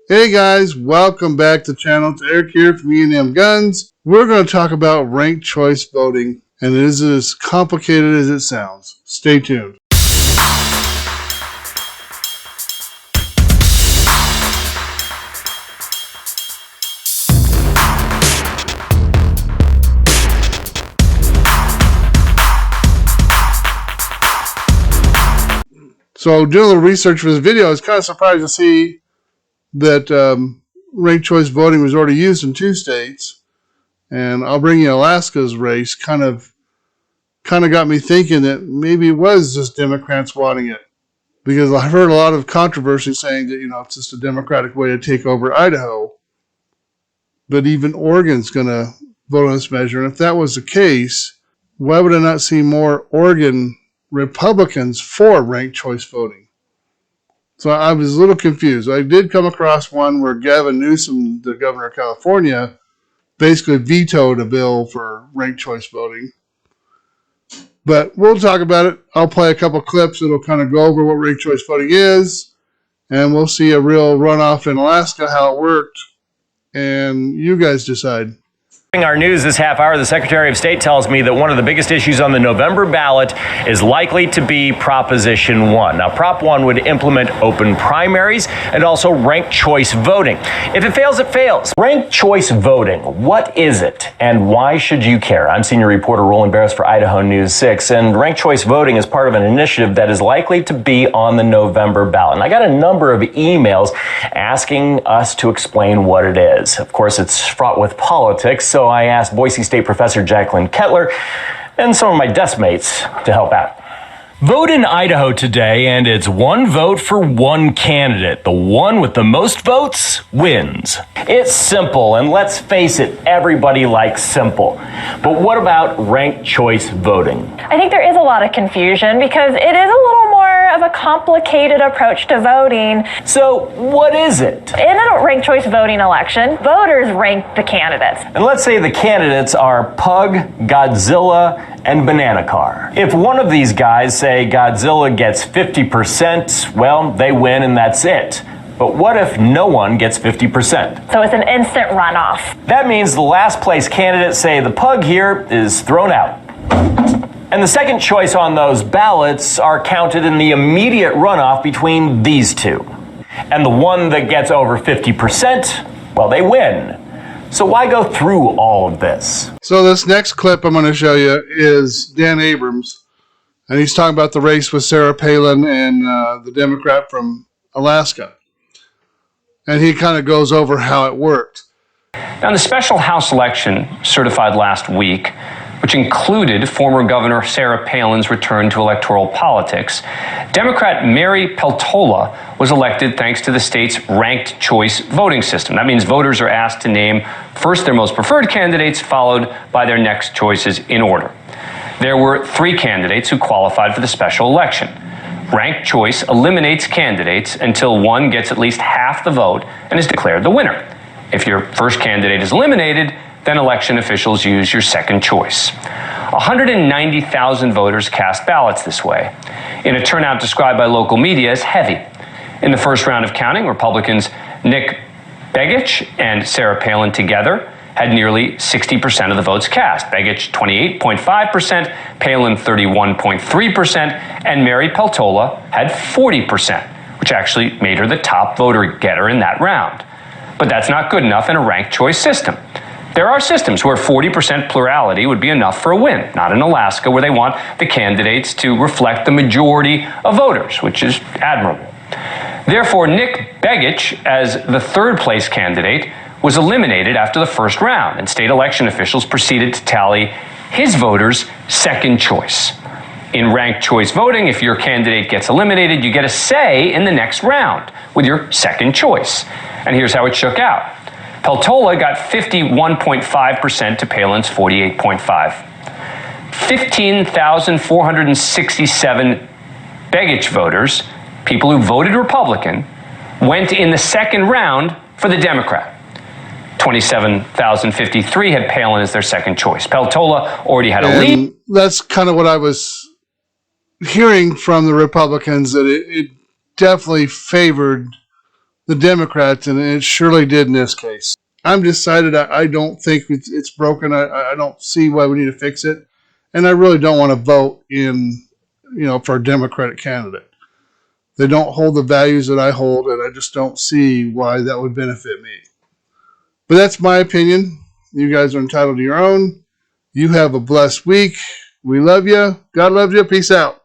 Hey guys, welcome back to the channel. It's Eric here from E&M Guns. We're going to talk about ranked choice voting, and it is as complicated as it sounds. Stay tuned. So doing a little research for this video, I was kind of surprised to see that ranked choice voting was already used in 2 states, and I'll bring you Alaska's race. Kind of got me thinking that maybe it was just Democrats wanting it, because I've heard a lot of controversy saying that it's just a Democratic way to take over Idaho, but even Oregon's going to vote on this measure. And if that was the case, why would I not see more Oregon Republicans for ranked choice voting? So I was a little confused. I did come across one where Gavin Newsom, the governor of California, basically vetoed a bill for ranked choice voting. But we'll talk about it. I'll play a couple clips that'll kind of go over what ranked choice voting is, and we'll see a real runoff in Alaska, how it worked, and you guys decide. Our news this half hour, the Secretary of State tells me that one of the biggest issues on the November ballot is likely to be Proposition 1. Now, Prop 1 would implement open primaries and also ranked choice voting. If it fails, it fails. Ranked choice voting, what is it and why should you care? I'm senior reporter Roland Barris for Idaho News 6, and ranked choice voting is part of an initiative that is likely to be on the November ballot. And I got a number of emails asking us to explain what it is. Of course, it's fraught with politics, so I asked Boise State professor Jacqueline Kettler and some of my desk mates to help out. Vote in Idaho today, and it's one vote for one candidate. The one with the most votes wins. It's simple, and let's face it, everybody likes simple. But what about ranked choice voting? I think there is a lot of confusion because it is a little more of a complicated approach to voting. So what is it? In a ranked choice voting election, voters rank the candidates. And let's say the candidates are Pug, Godzilla, and Banana Car. If one of these guys, say Godzilla, gets 50%, well, they win and that's it. But what if no one gets 50%? So it's an instant runoff. That means the last place candidate, say the Pug here, is thrown out. And the second choice on those ballots are counted in the immediate runoff between these two. And the one that gets over 50%, well, they win. So why go through all of this? So this next clip I'm going to show you is Dan Abrams, and he's talking about the race with Sarah Palin and the Democrat from Alaska. And he kind of goes over how it worked. Now, the special House election certified last week, which included former Governor Sarah Palin's return to electoral politics, Democrat Mary Peltola was elected thanks to the state's ranked choice voting system. That means voters are asked to name first their most preferred candidates, followed by their next choices in order. There were 3 candidates who qualified for the special election. Ranked choice eliminates candidates until one gets at least half the vote and is declared the winner. If your first candidate is eliminated, then election officials use your second choice. 190,000 voters cast ballots this way, in a turnout described by local media as heavy. In the first round of counting, Republicans Nick Begich and Sarah Palin together had nearly 60% of the votes cast. Begich 28.5%, Palin 31.3%, and Mary Peltola had 40%, which actually made her the top voter getter in that round. But that's not good enough in a ranked choice system. There are systems where 40% plurality would be enough for a win, not in Alaska, where they want the candidates to reflect the majority of voters, which is admirable. Therefore, Nick Begich, as the third place candidate, was eliminated after the first round, and state election officials proceeded to tally his voters' second choice. In ranked choice voting, if your candidate gets eliminated, you get a say in the next round with your second choice. And here's how it shook out. Peltola got 51.5% to Palin's 48.5%. 15,467 Begich voters, people who voted Republican, went in the second round for the Democrat. 27,053 had Palin as their second choice. Peltola already had a lead. That's kind of what I was hearing from the Republicans, that it definitely favored the Democrats, and it surely did in this case. I'm decided I don't think it's broken. I don't see why we need to fix it. And I really don't want to vote for a Democratic candidate. They don't hold the values that I hold, and I just don't see why that would benefit me. But that's my opinion. You guys are entitled to your own. You have a blessed week. We love you. God loves you. Peace out.